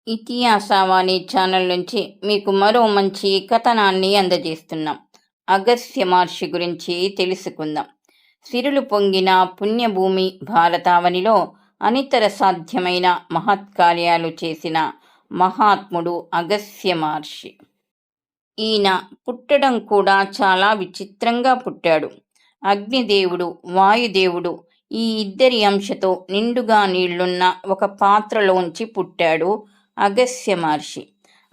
ఇతిహాసవాణి channel నుంచి మీకు మరో మంచి కథనాన్ని అందజేస్తున్నాం. అగస్త్య మహర్షి గురించి తెలుసుకుందాం. సిరులు పొంగిన పుణ్యభూమి భారతావనిలో అనితర సాధ్యమైన మహత్కార్యాలు చేసిన మహాత్ముడు అగస్త్య మహర్షి. ఈయన పుట్టడం కూడా చాలా విచిత్రంగా పుట్టాడు. అగ్నిదేవుడు, వాయుదేవుడు ఈ ఇద్దరి అంశతో నిండుగా నీళ్లున్న ఒక పాత్రలోంచి పుట్టాడు అగస్త్య మహర్షి.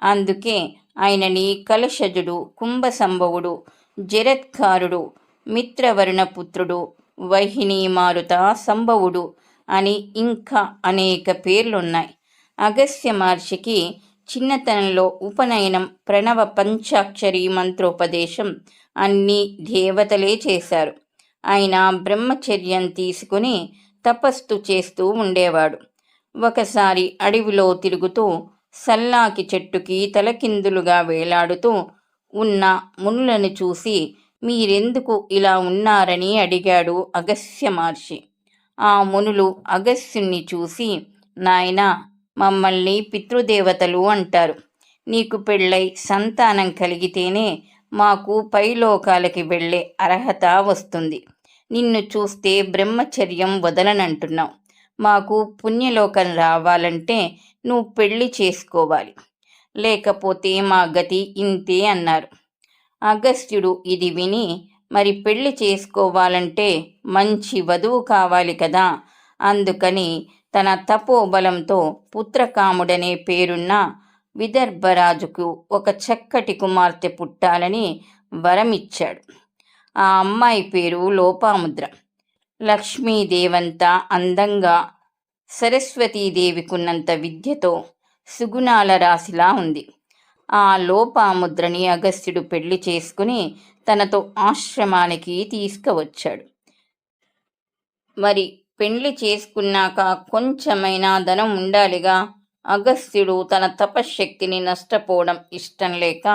అందుకే ఆయనని కలశజుడు, కుంభసంభవుడు, జరత్కారుడు, మిత్రవర్ణపుత్రుడు, వహినీమారుత సంభవుడు అని ఇంకా అనేక పేర్లున్నాయి. అగస్త్య మహర్షికి చిన్నతనంలో ఉపనయనం, ప్రణవ పంచాక్షరి మంత్రోపదేశం అన్నీ దేవతలే చేశారు. ఆయన బ్రహ్మచర్యం తీసుకుని తపస్సు చేస్తూ ఉండేవాడు. ఒకసారి అడవిలో తిరుగుతూ సల్లాకి చెట్టుకి తలకిందులుగా వేలాడుతూ ఉన్న మునులను చూసి మీరెందుకు ఇలా ఉన్నారని అడిగాడు అగస్త్య మహర్షి. ఆ మునులు అగస్త్యుణ్ణి చూసి, నాయనా, మమ్మల్ని పితృదేవతలు అంటారు. నీకు పెళ్ళై సంతానం కలిగితేనే మాకు పైలోకాలకి వెళ్ళే అర్హత వస్తుంది. నిన్ను చూస్తే బ్రహ్మచర్యం వదలనంటున్నావు. మాకు పుణ్యలోకం రావాలంటే నువ్వు పెళ్లి చేసుకోవాలి, లేకపోతే మా గతి ఇంతే అన్నారు. అగస్త్యుడు ఇది విని, మరి పెళ్లి చేసుకోవాలంటే మంచి వధువు కావాలి కదా, అందుకని తన తపోబలంతో పుత్రకాముడనే పేరున్న విదర్భరాజుకు ఒక చక్కటి కుమార్తె పుట్టాలని వరమిచ్చాడు. ఆ అమ్మాయి పేరు లోపాముద్ర. లక్ష్మీదేవంతా అందంగా, సరస్వతీదేవికున్నంత విద్యతో సుగుణాల రాశిలా ఉంది. ఆ లోపాముద్రని అగస్త్యుడు పెళ్లి చేసుకుని తనతో ఆశ్రమానికి తీసుకువచ్చాడు. మరి పెళ్లి చేసుకున్నాక కొంచెమైనా ధనం ఉండాలిగా. అగస్త్యుడు తన తపశ్శక్తిని నష్టపోవడం ఇష్టం లేక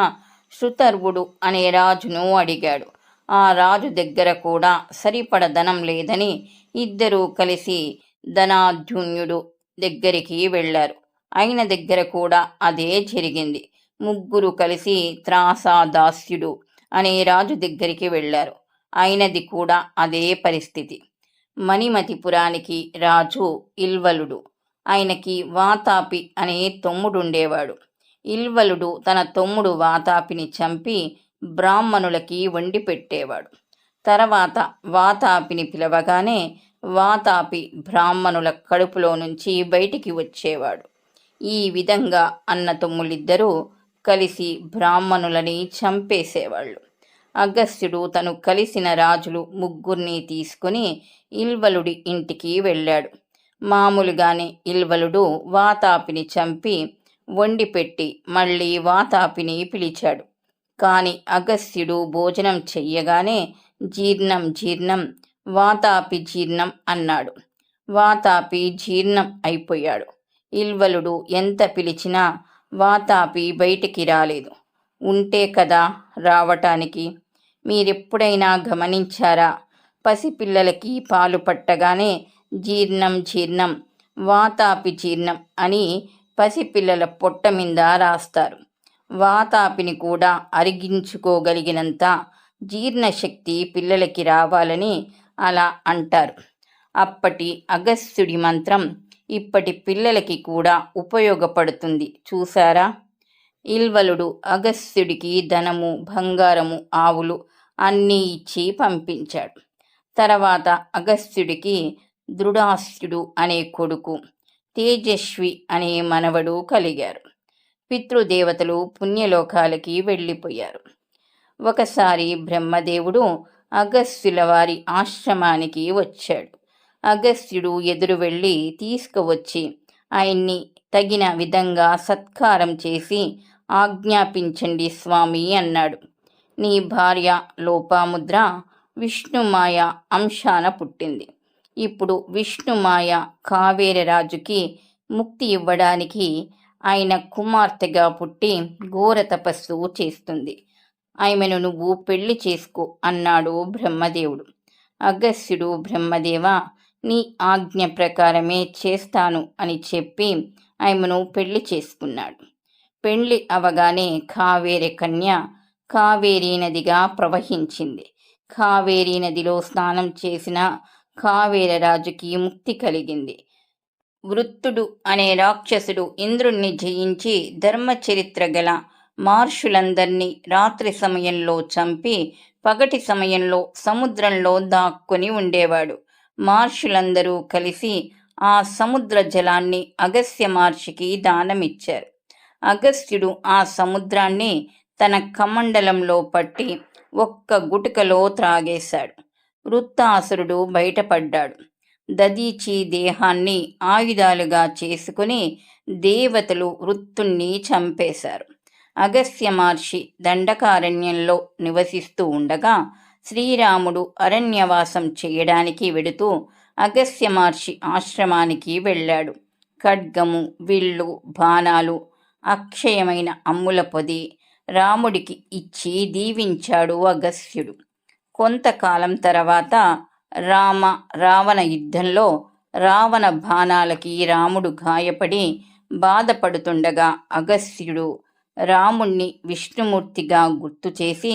శృతర్వుడు అనే రాజును అడిగాడు. ఆ రాజు దగ్గర కూడా సరిపడ ధనం లేదని ఇద్దరూ కలిసి ధనాఢ్యున్యుడు దగ్గరికి వెళ్ళారు. ఆయన దగ్గర కూడా అదే జరిగింది. ముగ్గురు కలిసి త్రాసాదాస్యుడు అనే రాజు దగ్గరికి వెళ్ళారు. ఆయనది కూడా అదే పరిస్థితి. మణిమతిపురానికి రాజు ఇల్వలుడు. ఆయనకి వాతాపి అనే తమ్ముడుండేవాడు. ఇల్వలుడు తన తమ్ముడు వాతాపిని చంపి బ్రాహ్మణులకి వండి పెట్టేవాడు. తర్వాత వాతాపిని పిలవగానే వాతాపి బ్రాహ్మణుల కడుపులో నుంచి బయటికి వచ్చేవాడు. ఈ విధంగా అన్న తమ్ముళ్ళిద్దరూ కలిసి బ్రాహ్మణులని చంపేసేవాళ్ళు. అగస్త్యుడు తను కలిసిన రాజులు ముగ్గురిని తీసుకుని ఇల్వలుడి ఇంటికి వెళ్ళాడు. మామూలుగానే ఇల్వలుడు వాతాపిని చంపి వండిపెట్టి మళ్ళీ వాతాపిని పిలిచాడు. కాని అగస్త్యుడు భోజనం చెయ్యగానే జీర్ణం జీర్ణం, వాతాపి జీర్ణం అన్నాడు. వాతాపి జీర్ణం అయిపోయాడు. ఇల్వలుడు ఎంత పిలిచినా వాతాపి బయటికి రాలేదు. ఉంటే కదా రావటానికి. మీరెప్పుడైనా గమనించారా? పసిపిల్లలకి పాలు పట్టగానే జీర్ణం జీర్ణం, వాతాపి జీర్ణం అని పసిపిల్లల పొట్ట మీద రాస్తారు. వాతాపిని కూడా అరిగించుకోగలిగినంత జీర్ణశక్తి పిల్లలకి రావాలని అలా అంటారు. అప్పటి అగస్త్యుడి మంత్రం ఇప్పటి పిల్లలకి కూడా ఉపయోగపడుతుంది చూసారా? ఇల్వలుడు అగస్త్యుడికి ధనము, బంగారము, ఆవులు అన్నీ ఇచ్చి పంపించాడు. తర్వాత అగస్త్యుడికి దృఢాస్యుడు అనే కొడుకు, తేజస్వి అనే మనవడు కలిగారు. పితృదేవతలు పుణ్యలోకాలకి వెళ్ళిపోయారు. ఒకసారి బ్రహ్మదేవుడు అగస్త్యుల వారి ఆశ్రమానికి వచ్చాడు. అగస్త్యుడు ఎదురు వెళ్ళి తీసుకువచ్చి ఆయన్ని తగిన విధంగా సత్కారం చేసి ఆజ్ఞాపించండి స్వామి అన్నాడు. నీ భార్య లోపాముద్ర విష్ణుమాయ అంశాన పుట్టింది. ఇప్పుడు విష్ణుమాయ కావేరి రాజుకి ముక్తి ఇవ్వడానికి ఆయన కుమార్తెగా పుట్టి ఘోర తపస్సు చేస్తుంది. ఆమెను నువ్వు పెళ్లి చేసుకో అన్నాడు బ్రహ్మదేవుడు. అగస్త్యుడు బ్రహ్మదేవ నీ ఆజ్ఞ ప్రకారమే చేస్తాను అని చెప్పి ఆమెను పెళ్లి చేసుకున్నాడు. పెళ్లి అవగానే కావేరి కన్య కావేరీ నదిగా ప్రవహించింది. కావేరీ నదిలో స్నానం చేసిన కావేర రాజుకి ముక్తి కలిగింది. వృత్తుడు అనే రాక్షసుడు ఇంద్రుణ్ణి జయించి ధర్మచరిత్ర గల మహర్షులందర్నీ రాత్రి సమయంలో చంపి పగటి సమయంలో సముద్రంలో దాక్కుని ఉండేవాడు. మహర్షులందరూ కలిసి ఆ సముద్ర జలాన్ని అగస్త్య మహర్షికి దానమిచ్చారు. అగస్త్యుడు ఆ సముద్రాన్ని తన కమండలంలో పట్టి ఒక్క గుటకలో త్రాగేశాడు. వృత్తాసురుడు బయటపడ్డాడు. దదీచి దేహాన్ని ఆయుధాలుగా చేసుకుని దేవతలు వృత్తుణ్ణి చంపేశారు. అగస్త్య మహర్షి దండకారణ్యంలో నివసిస్తూ ఉండగా శ్రీరాముడు అరణ్యవాసం చేయడానికి వెడుతూ అగస్త్య మహర్షి ఆశ్రమానికి వెళ్ళాడు. ఖడ్గము, విల్లు, బాణాలు, అక్షయమైన అమ్ముల పొది రాముడికి ఇచ్చి దీవించాడు అగస్త్యుడు. కొంతకాలం తర్వాత రావణ యుద్ధంలో రావణ బాణాలకి రాముడు గాయపడి బాధపడుతుండగా అగస్త్యుడు రాముణ్ణి విష్ణుమూర్తిగా గుర్తు చేసి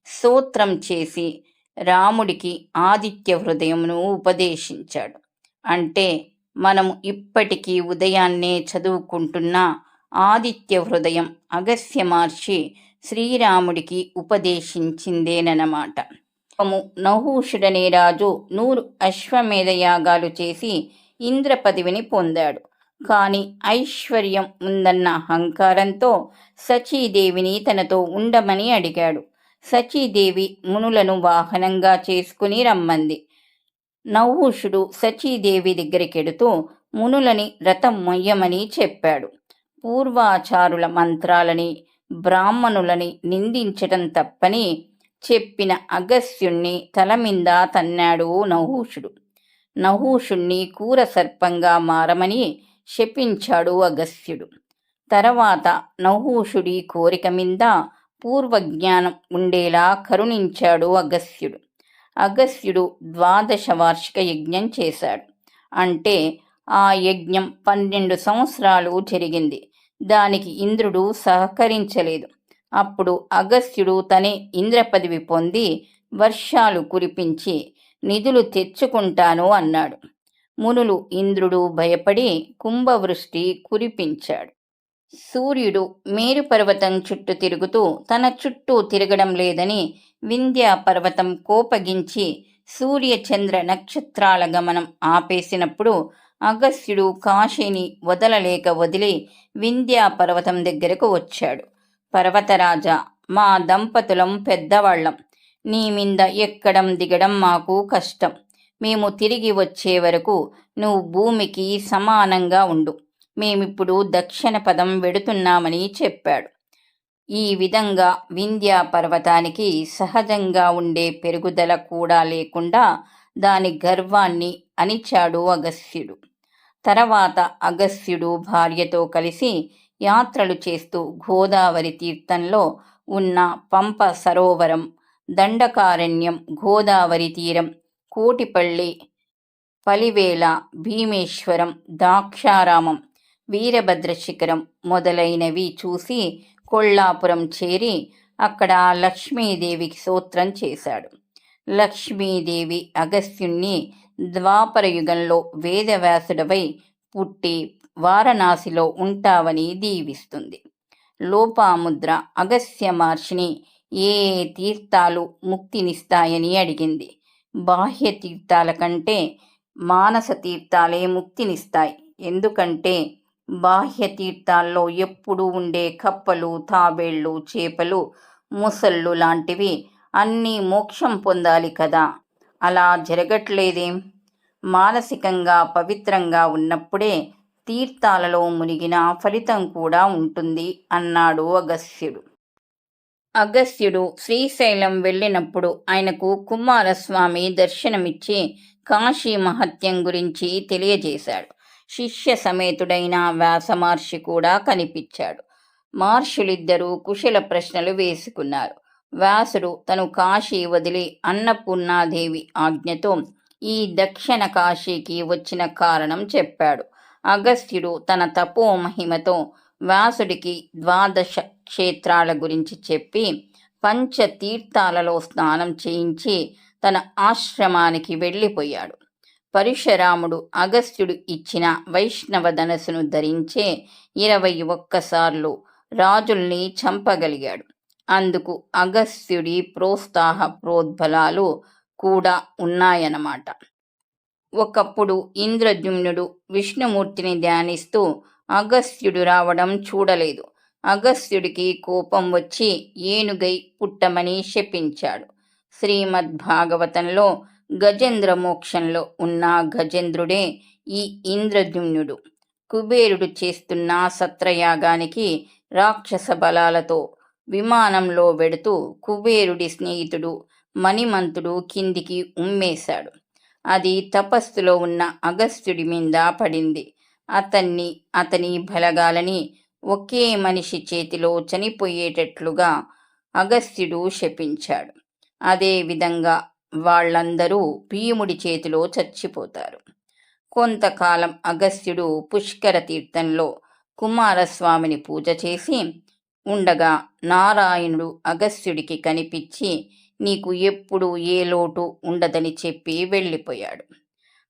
స్తోత్రం చేసి రాముడికి ఆదిత్య హృదయమును ఉపదేశించాడు. అంటే మనము ఇప్పటికీ ఉదయాన్నే చదువుకుంటున్న ఆదిత్య హృదయం అగస్త్య మహర్షి శ్రీరాముడికి ఉపదేశించిందేనమాట. నహూషుడనే రాజు 100 అశ్వమేధ యాగాలు చేసి ఇంద్ర పదవిని పొందాడు. కాని ఐశ్వర్యం ఉందన్న అహంకారంతో సచీదేవిని తనతో ఉండమని అడిగాడు. సచీదేవి మునులను వాహనంగా చేసుకుని రమ్మంది. నహూషుడు సచీదేవి దగ్గరికెడుతూ మునులని రథం మొయ్యమని చెప్పాడు. పూర్వాచారుల మంత్రాలని బ్రాహ్మణులని నిందించటం తప్పని చెప్పిన అగస్త్యుణ్ణి తలమింద తన్నాడు నహూషుడు. నహూషుణ్ణి కూర సర్పంగా మారమని శపించాడు అగస్త్యుడు. తర్వాత నహూషుడి కోరిక మీద పూర్వజ్ఞానం ఉండేలా కరుణించాడు అగస్త్యుడు. అగస్త్యుడు 12 వార్షిక యజ్ఞం చేశాడు. అంటే ఆ యజ్ఞం 12 సంవత్సరాలు జరిగింది. దానికి ఇంద్రుడు సహకరించలేదు. అప్పుడు అగస్త్యుడు తనే ఇంద్రపదవి పొంది వర్షాలు కురిపించి నిధులు తెచ్చుకుంటాను అన్నాడు. మునులు ఇంద్రుడు భయపడి కుంభవృష్టి కురిపించాడు. సూర్యుడు మేరు పర్వతం చుట్టూ తిరుగుతూ తన చుట్టూ తిరగడం లేదని వింధ్యా పర్వతం కోపగించి సూర్యచంద్ర నక్షత్రాల గమనం ఆపేసినప్పుడు అగస్త్యుడు కాశీని వదలలేక వదిలి వింధ్యా పర్వతం దగ్గరకు వచ్చాడు. పర్వతరాజా, మా దంపతులం పెద్దవాళ్ళం. నీ మీద ఎక్కడం దిగడం మాకు కష్టం. మేము తిరిగి వచ్చే వరకు నువ్వు భూమికి సమానంగా ఉండు. మేమిప్పుడు దక్షిణ పదం వెడుతున్నామని చెప్పాడు. ఈ విధంగా వింధ్యా పర్వతానికి సహజంగా ఉండే పెరుగుదల కూడా లేకుండా దాని గర్వాన్ని అణిచాడు అగస్త్యుడు. తర్వాత అగస్త్యుడు భార్యతో కలిసి యాత్రలు చేస్తూ గోదావరి తీర్థంలో ఉన్న పంప సరోవరం, దండకారణ్యం, గోదావరి తీరం, కోటిపల్లి, పలివేల, భీమేశ్వరం, ద్రాక్షారామం, వీరభద్ర శిఖరం మొదలైనవి చూసి కొల్లాపురం చేరి అక్కడ లక్ష్మీదేవికి స్తోత్రం చేశాడు. లక్ష్మీదేవి అగస్త్యుణ్ణి ద్వాపరయుగంలో వేదవ్యాసుడవై పుట్టి వారణాసిలో ఉంటావని దీవిస్తుంది. లోపాముద్ర అగస్త్య మహర్షిని ఏ తీర్థాలు ముక్తినిస్తాయని అడిగింది. బాహ్య తీర్థాల కంటే మానస తీర్థాలే ముక్తినిస్తాయి. ఎందుకంటే బాహ్య తీర్థాల్లో ఎప్పుడూ ఉండే కప్పలు, తాబేళ్లు, చేపలు, ముసళ్ళు లాంటివి అన్నీ మోక్షం పొందాలి కదా. అలా జరగట్లేదేం? మానసికంగా పవిత్రంగా ఉన్నప్పుడే తీర్థాలలో మునిగిన ఫలితం కూడా ఉంటుంది అన్నాడు అగస్త్యుడు. అగస్త్యుడు శ్రీశైలం వెళ్ళినప్పుడు ఆయనకు కుమారస్వామి దర్శనమిచ్చి కాశీ మహత్యం గురించి తెలియజేశాడు. శిష్య సమేతుడైన వ్యాస మహర్షి కూడా కనిపించాడు. మహర్షులిద్దరూ కుశల ప్రశ్నలు వేసుకున్నారు. వ్యాసుడు తను కాశీ వదిలి అన్నపూర్ణాదేవి ఆజ్ఞతో ఈ దక్షిణ కాశీకి వచ్చిన కారణం చెప్పాడు. అగస్త్యుడు తన తపో మహిమతో వ్యాసుడికి 12 క్షేత్రాల గురించి చెప్పి పంచతీర్థాలలో స్నానం చేయించి తన ఆశ్రమానికి వెళ్ళిపోయాడు. పరశురాముడు అగస్త్యుడు ఇచ్చిన వైష్ణవ ధనస్సును ధరించే 21 సార్లు రాజుల్ని చంపగలిగాడు. అందుకు అగస్త్యుడి ప్రోత్సాహ ప్రోద్బలాలు కూడా ఉన్నాయన్నమాట. ఒకప్పుడు ఇంద్రద్యుమ్నుడు విష్ణుమూర్తిని ధ్యానిస్తూ అగస్త్యుడు రావడం చూడలేదు. అగస్త్యుడికి కోపం వచ్చి ఏనుగై పుట్టమని శపించాడు. శ్రీమద్భాగవతంలో గజేంద్ర మోక్షంలో ఉన్న గజేంద్రుడే ఈ ఇంద్రద్యుమ్నుడు. కుబేరుడు చేస్తున్న సత్రయాగానికి రాక్షస బలాలతో విమానంలో వెడుతూ కుబేరుడి స్నేహితుడు మణిమంతుడు కిందికి ఉమ్మేశాడు. అది తపస్సులో ఉన్న అగస్త్యుడి మీద పడింది. అతని బలగాలని ఒకే మనిషి చేతిలో చనిపోయేటట్లుగా అగస్త్యుడు శపించాడు. అదే విధంగా వాళ్ళందరూ భీముడి చేతిలో చచ్చిపోతారు. కొంతకాలం అగస్త్యుడు పుష్కర తీర్థంలో కుమారస్వామిని పూజ చేసి ఉండగా నారాయణుడు అగస్త్యుడికి కనిపించి నీకు ఎప్పుడు ఏ లోటు ఉండదని చెప్పి వెళ్ళిపోయాడు.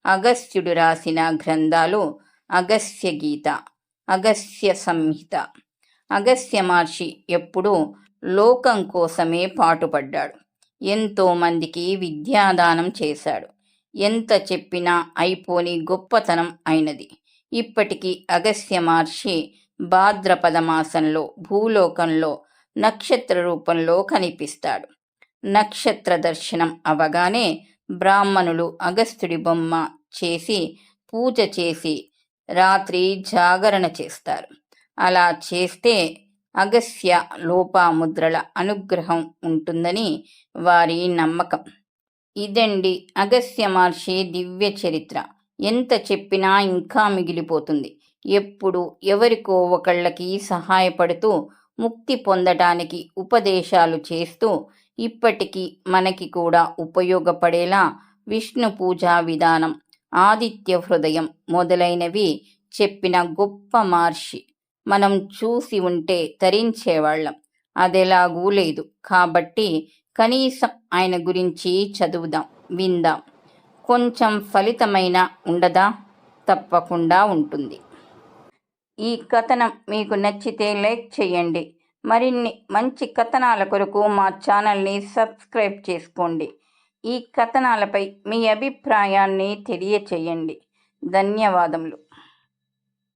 అగస్త్యుడు రాసిన గ్రంథాలు అగస్త్య గీత, అగస్త్య సంహిత. అగస్త్య మహర్షి ఎప్పుడూ లోకం కోసమే పాటుపడ్డాడు. ఎంతో మందికి విద్యాదానం చేశాడు. ఎంత చెప్పినా అయిపోని గొప్పతనం అయినది. ఇప్పటికీ అగస్త్య మహర్షి భాద్రపద మాసంలో భూలోకంలో నక్షత్ర రూపంలో కనిపిస్తాడు. నక్షత్ర దర్శనం అవగానే బ్రాహ్మణులు అగస్త్యుడి బొమ్మ చేసి పూజ చేసి రాత్రి జాగరణ చేస్తారు. అలా చేస్తే అగస్త్య లోపాముద్రల అనుగ్రహం ఉంటుందని వారి నమ్మకం. ఇదండి అగస్త్య మహర్షి దివ్య చరిత్ర. ఎంత చెప్పినా ఇంకా మిగిలిపోతుంది. ఎప్పుడు ఎవరికో ఒకళ్ళకి సహాయపడుతూ ముక్తి పొందటానికి ఉపదేశాలు చేస్తూ ఇప్పటికీ మనకి కూడా ఉపయోగపడేలా విష్ణు పూజా విధానం, ఆదిత్య హృదయం మొదలైనవి చెప్పిన గొప్ప మహర్షి. మనం చూసి ఉంటే తరించేవాళ్ళం. అదెలాగూ లేదు. కాబట్టి కనీసం ఆయన గురించి చదువుదాం, విందాం. కొంచెం ఫలితమైన ఉండదా? తప్పకుండా ఉంటుంది. ఈ కథనం మీకు నచ్చితే లైక్ చేయండి. మరిన్ని మంచి కథనాల కొరకు మా ఛానల్ని సబ్స్క్రైబ్ చేసుకోండి. ఈ కథనాలపై మీ అభిప్రాయాన్ని తెలియచేయండి. ధన్యవాదములు.